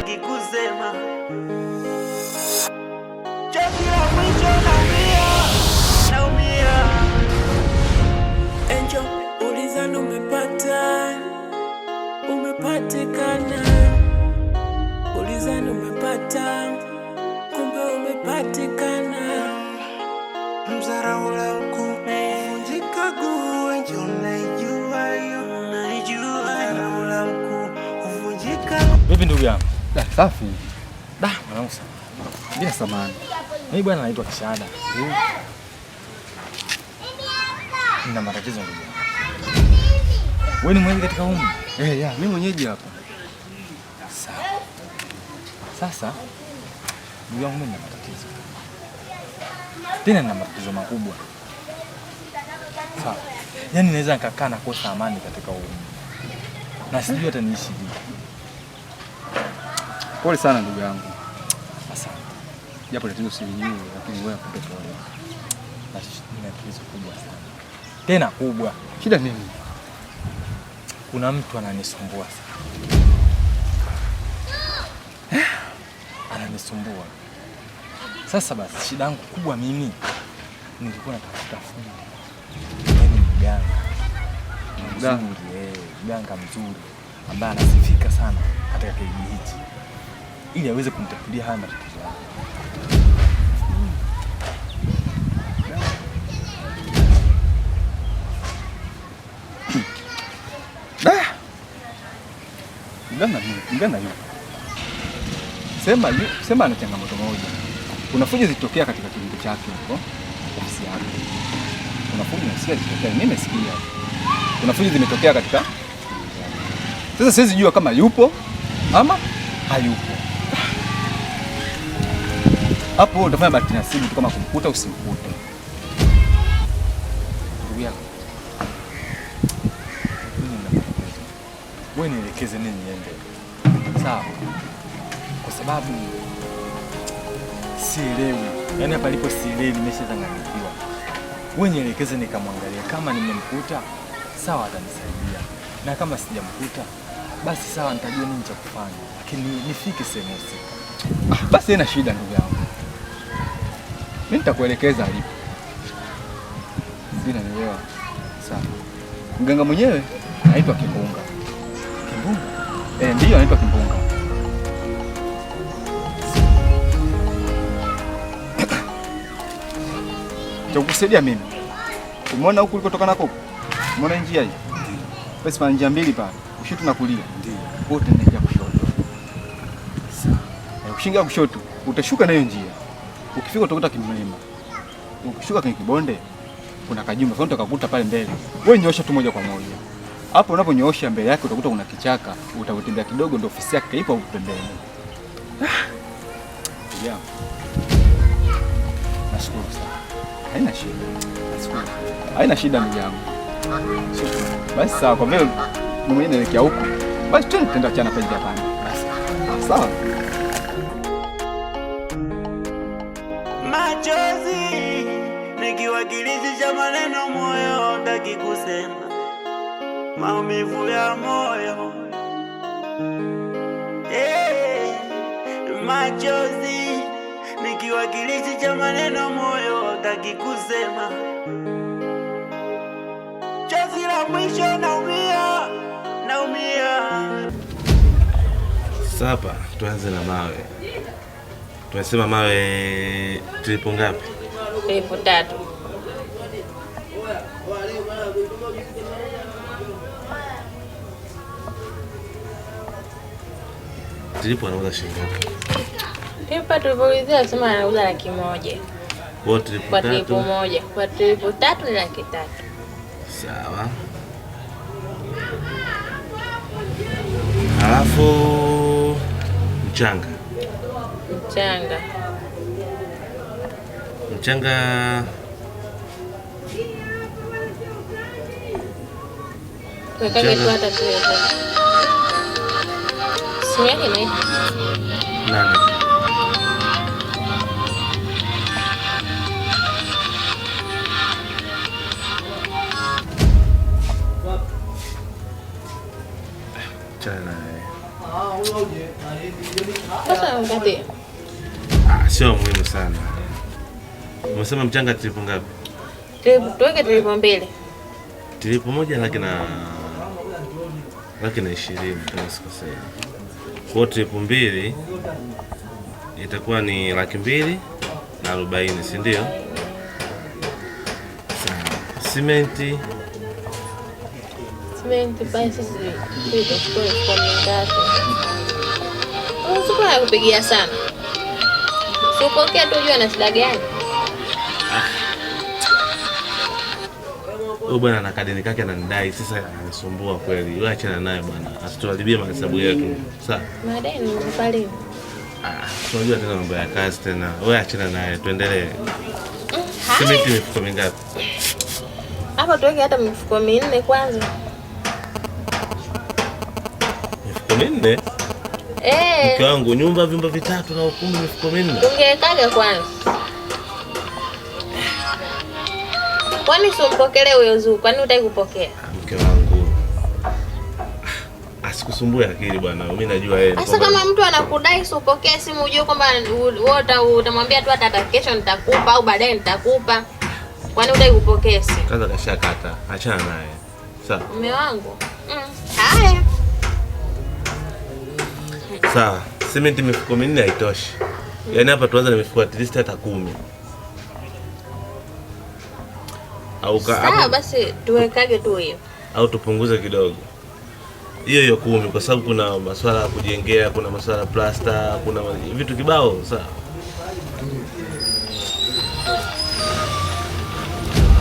hutaki kusema. Chozi la mwisho naumia. Angel, ulizana umepatikana. Ulizana umepata, kumbe umepatikana. Mzarau la kuvunjika guu, Angel naijua hiyo, naijua. Mzarau la kuvunjika. Vipi ndugu yangu? Safi. Mwanangu sana. Bila samani. Mimi bwana naitwa Kishada. Nina matatizo ndugu yangu. Wewe ni mwenyeji katika humu? Mimi mwenyeji hapa. Sawa. Sasa ndugu yangu, mimi nina matatizo. Tena nina matatizo makubwa. Sawa. Yaani naweza nikakaa na kosa amani katika humu. Na sijui hata niishi vipi. Pole sana ndugu yangu. Asante. Japo tatizo silijui, lakini wewe hapo pole. Nina tatizo kubwa sana. Tena kubwa. Shida nini? Kuna mtu ananisumbua sana. Ananisumbua. Sasa basi shida yangu kubwa mimi nilikuwa natafuta fundi. Yaani mganga mzuri ambaye anasifika sana katika kijiji hichi, ili aweze kunitatulia haya matatizo yangu. Mganga yupo. Sema ana changamoto moja. Kuna fujo zilitokea katika kijiji chake huko ofisi yake. Kuna fujo zilitokea, mimi nimesikia. Kuna fujo zimetokea katika. Sasa siwezi jua kama yupo ama hayupo. Hapo utafanya bahati nasibu kama kumkuta usimkute. Ndugu yangu, wewe nielekeze nini niende? Sawa. Kwa sababu sielewi. Yaani hapa lipo sielewi, nimeshazanganyikiwa. Wewe nielekeze nikamwangalia, kama nimemkuta sawa atanisaidia. Na kama sijamkuta basi sawa, nitajua nini cha kufanya. Lakini nifike sehemu husika. Basi haina shida ndugu yangu. Mimi nitakuelekeza alipo. Sina nielewa. Sawa. Mganga mwenyewe anaitwa Kimbunga. Kimbunga? Ndiyo anaitwa Kimbunga. Chakusaidia mimi. Umeona huku ulikotoka nako? Umeona njia hii? Basi pana njia mbili pale. Kushoto na kulia. Ndio. Wote ndio kushoto. Sawa. Ukishinga kushoto, utashuka na hiyo njia. Ukifika utakuta kimlima. Ukishuka kwenye kibonde, kuna kajumba. Sasa utakukuta pale mbele. Wewe nyoosha tu moja kwa moja. Hapo unaponyoosha mbele yake utakuta kuna kichaka, utakutembea kidogo ndio ofisi yake ipo pembeni. Yeah. Nashukuru sana. Haina shida. Nashukuru. Haina shida ndugu yangu. Basi sawa, kwa vile mwenyewe naelekea huko. Basi twende chana pale hapa. Basi. Sawa. Machozi nikiwakilishi cha maneno, moyo hutaki kusema. Maumivu ya moyo. Machozi nikiwakilishi cha maneno, moyo hutaki kusema. Chozi la mwisho naumia. Sasa tuanze na mawe. Tunasema mawe tripo ngapi? Tripo 3. Tripo anauza shilingi ngapi? Tripo tulipoulizia sema anauza 100,000. Kwa tripo 3. Kwa tripo moja. Kwa tripo 3 ni 300,000. Sawa. Alafu mchanga. Wekage tu hata tu. Simu yake ni nani? Chana. Sasa ngapi? Sio muhimu sana. Umesema mchanga tripu ngapi? Tuweke tripu 2. Tripu moja laki na 20 kama sikosei. Kwa tripu 2 itakuwa ni 240, si ndio? Simenti basi sisi kwa ngapi? Usiku nakupigia sana. Sipokea tu, jua na shida gani? Huyu bwana na kadeni kake ananidai, sasa anasumbua kweli. Wewe achana naye bwana, asituharibie mahesabu yetu. Sawa? Madeni mpali. Tunajua tena mambo ya kazi tena. Wewe achana naye, tuendelee. Simenti mifuko mingapi? Hapa tuweke hata mifuko 4 kwanza. Mifuko 4? Mke wangu, nyumba vyumba 3 na ukumbi, mifuko 4. Tungekaga kwanza. Kwani usimpokelee huyo Zuu? Kwani hutaki kupokea? Mke wangu, asikusumbue akili bwana. Mimi najua yeye. Sasa kama mtu anakudai usipokee simu, ujue kwamba wewe utamwambia tu hata kesho nitakupa au baadaye nitakupa. Kwani hutaki kupokea simu? Kaza kashakata. Achana naye. Sawa. Mume wangu. Haya. Sawa. Simenti mifuko 4 haitoshi. Yaani hapa tuanze na mifuko at least hata 10. Sawa basi tuwekage tu hiyo. Au tupunguze kidogo. Hiyo 10 kwa sababu kuna masuala ya kujengea, kuna masuala ya plasta, kuna vitu kibao, sawa.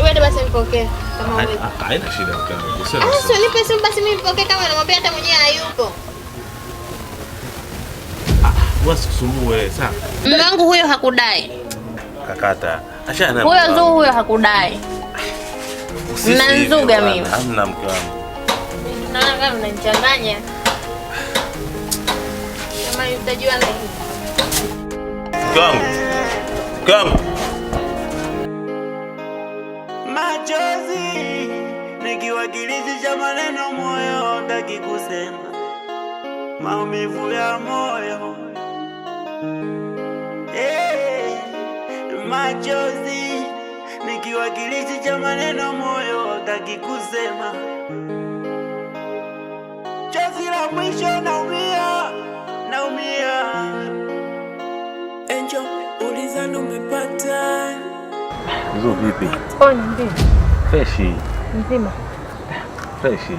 Wewe basi mpokee kama wewe. Haina shida kama. Sio nipe simu basi mimi mpokee kama namwambia hata mwenyewe hayupo. Wasikusumbue, sawa. Mume wangu huyo hakudai. Kakata. Achana naye. Huyo Zuu huyo hakudai. Mnanzuga mimi. Hamna mke wangu. Naona kama mnanichanganya. Kama utajua na hii. Mke wangu. Machozi nikiwakilisha maneno moyo taki kusema. Maumivu ya moyo. Machozi nikiwakilisha maneno moyo taki kusema. Chozi la mwisho naumia. Angel, ulizani umepata? Zuu vipi? Ndio. Freshi. Mzima. Freshi.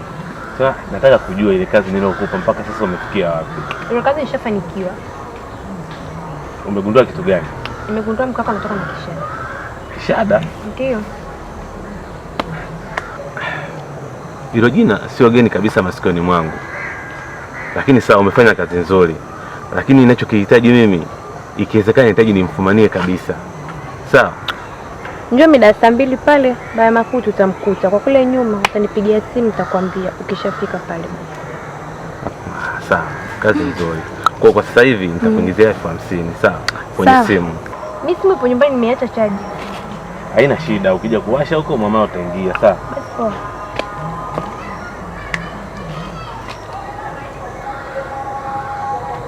Sasa nataka kujua ile kazi nilokupa mpaka sasa umefikia wapi? Ile kazi ishafanikiwa. Umegundua kitu gani? Nimegundua mkaka anatoka na kishada. Kishada? Ndio. Hilo jina sio geni kabisa masikioni mwangu. Lakini sawa, umefanya kazi nzuri. Lakini ninachokihitaji mimi, ikiwezekana nahitaji nimfumanie kabisa. Sawa? Njoo mida 2 pale, baya makuti utamkuta. Kwa kule nyuma utanipigia simu nitakwambia ukishafika pale. Sawa, kazi nzuri. Kwa sasa hivi nitakuingizia 50,000, sawa? Kwenye simu. Mimi simu ipo nyumbani nimeacha chaji. Haina shida, ukija kuwasha huko mama utaingia, sawa? Basi poa.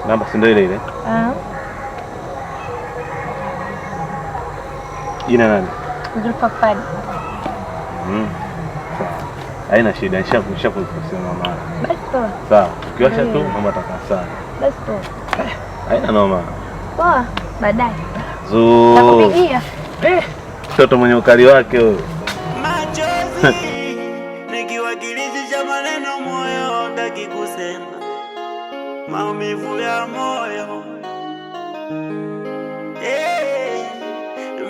Namba si ndio ile? Jina nani? Zulfafadi. Sawa. Haina shida, nishakukusema mama. Basi poa. Sawa, ukiwasha tu mama atakaa sawa. Basi poa. Haina noma. Poa, baadaye. Zuu. Nakupigia. Mtoto mwenye ukali wake huyo. Machozi nikiwakilisha maneno moyo taki kusema. Maumivu ya moyo.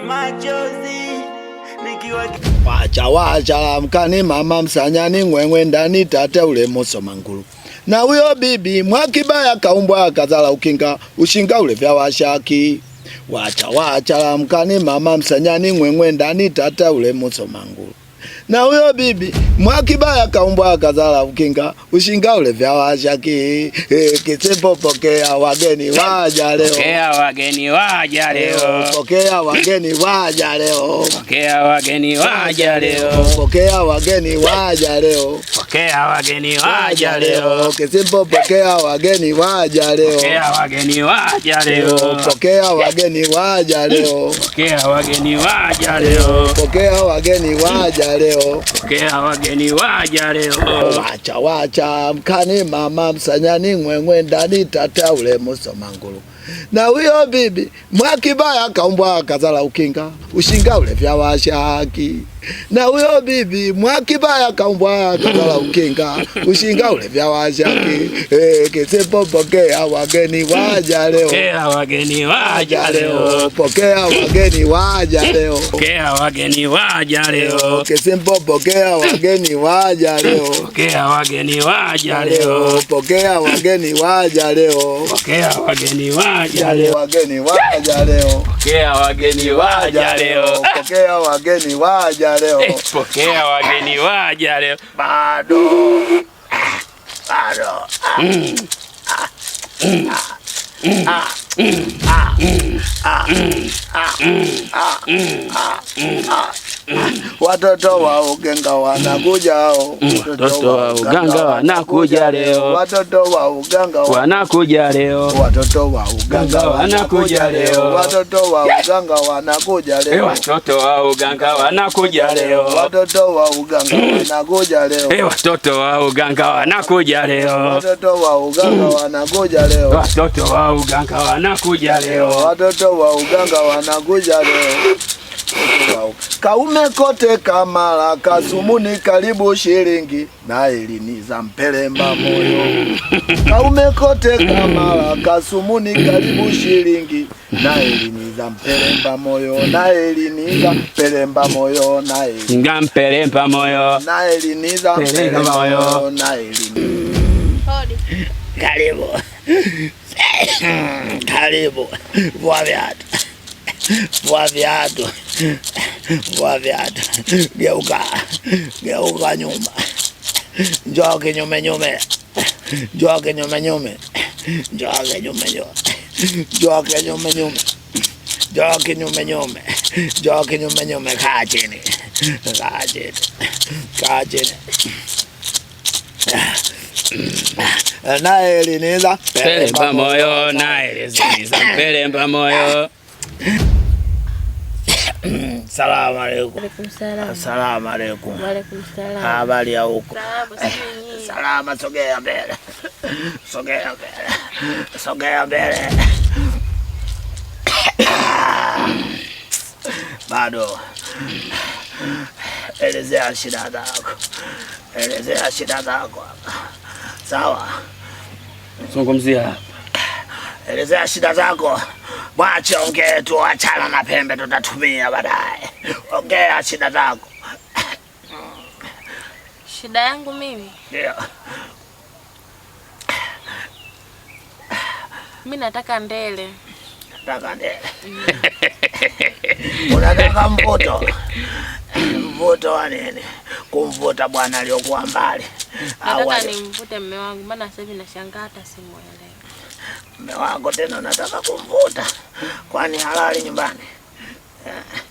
Machozi wacha mkani mama msanyani ngwengwe ndani tate ule moso mangulu na huyo bibi mwakibaya kaumbwa kazala ukinga ushinga ule vya washaki wacha mkani mama msanyani ngwengwe ndani tate ule moso mangulu Na huyo bibi Mwakibaya kaumbwa akazala ukinga, ushinga ule vya washaki. Kisembo pokea wageni waja leo. Pokea wageni waja leo. Pokea wageni waja leo. Pokea wageni waja leo. Pokea wageni waja leo. Pokea wageni waja leo. Kisembo pokea wageni waja leo. Pokea wageni waja leo. Pokea wageni waja leo. Pokea wageni waja leo. Pokea wageni waja leo. Pokea wageni waja leo. Wacha mkani mama msanyani ngwengwe ndani tata ule Musomangulu. Na huyo bibi Mwakibaya kaumbwa akazala ukinga, ushinga ule vya washaki. Na huyo bibi Mwakibaya kaumbwa akazala ukinga, ushinga ule vya washaki. Kisembo pokea wageni waja leo. Pokea wageni waja leo. Pokea wageni waja leo. Pokea wageni waja leo. Kisembo pokea wageni waja leo. Pokea wageni waja leo. Pokea wageni waja leo. Pokea wageni waja leo. Wageni waja leo. Pokea wageni waja leo. Pokea wageni waja leo. Pokea wageni waja leo. Bado. Watoto wa uganga wanakuja leo. Watoto wa uganga wanakuja leo. Watoto wa uganga wanakuja leo. Watoto wa uganga wanakuja leo. Watoto wa uganga wanakuja leo. Watoto wa uganga wanakuja leo. Watoto wa uganga wanakuja leo. Watoto wa uganga wanakuja leo. Watoto wa uganga wanakuja leo. Watoto wa uganga wanakuja leo. Watoto wa uganga wanakuja leo. Kaume kote Kamala Kasumuni karibu shilingi na elini za Mpelemba moyo. Kaume kote Kamala Kasumuni karibu shilingi na elini za Mpelemba moyo. Na elini za Mpelemba moyo. Na elini za Mpelemba moyo. Na elini za Mpelemba moyo. Na elini. Karibu. Karibu. Vua viatu. Vua viatu. Vua viatu. Geuka. Geuka nyuma. Njoo kinyume nyume. Njoo kinyume nyume. Njoo kinyume nyume. Njoo kinyume nyume. Njoo kinyume nyume. Njoo kinyume nyume. Kaa chini. Kaa chini. Kaa chini. Na eliniza Mpelemba moyo. Na eliniza Mpelemba moyo. Salamu alaikum. Alaikum salam. Salamu alaikum. Alaikum salam. Habari ya huko? Salama. Salama, sogea mbele. Sogea mbele. Sogea mbele. Bado. Elezea shida zako. Elezea shida zako. Sawa. Zungumzia. Elezea shida zako. Wacha ongea tu, achana na pembe tutatumia baadaye. Ongea shida zako. Shida yangu mimi? Ndio. Mimi nataka ndele. Nataka ndele. Unataka mvuto? Mvuto wa nini? Kumvuta bwana aliyokuwa mbali. Nataka nimvute mume wangu, maana sasa hivi nashangaa hata simuelewi. Mume wako tena unataka kumvuta? Kwani halali nyumbani?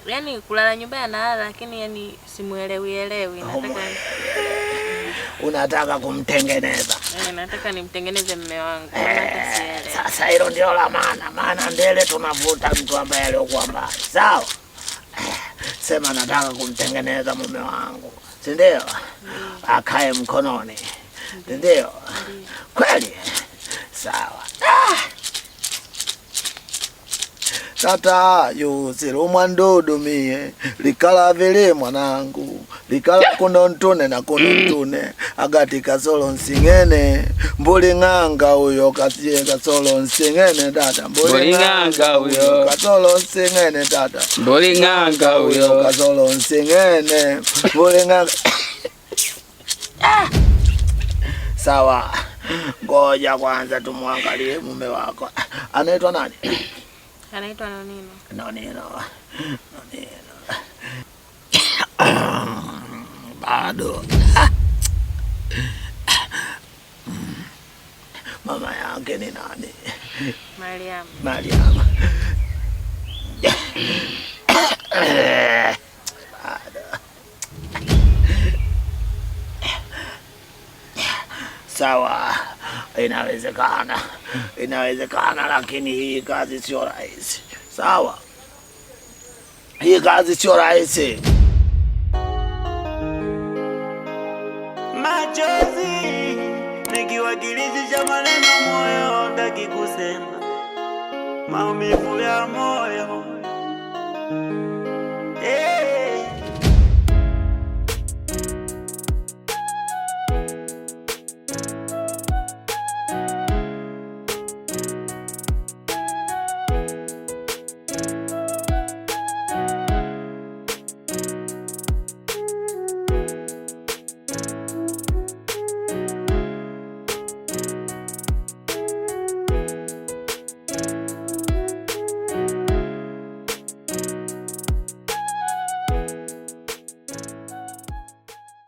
Yaani kulala nyumbani analala, lakini yani simuelewi. Unataka kumtengeneza? Nataka nimtengeneze mume wangu. Sasa hilo ndio la maana ndele tunavuta mtu ambaye aliyokuwa mbali. Sawa? Sema nataka kumtengeneza mume wangu. Si ndio? Akae mkononi. Ndio? Kweli? Sawa. Tata yuziru mwandudu mie likala vile mwanangu likala kuno ntune na kuno ntune agati kasolo nsingene mbuli nganga huyo katie kasolo nsingene tata mbuli nganga huyo kasolo nsingene tata mbuli nganga huyo kasolo nsingene mbuli nganga. Sawa, ngoja kwanza tumwangalie mume wako. Anaitwa nani? Anaitwa Nonino. bado. Mama yake ni nani? Mariam. Mariam. Sawa, inawezekana, lakini hii kazi sio rahisi. Sawa, hii kazi sio rahisi. Machozi nikiwakilisha maneno moyo, ndaki kusema maumivu ya moyo.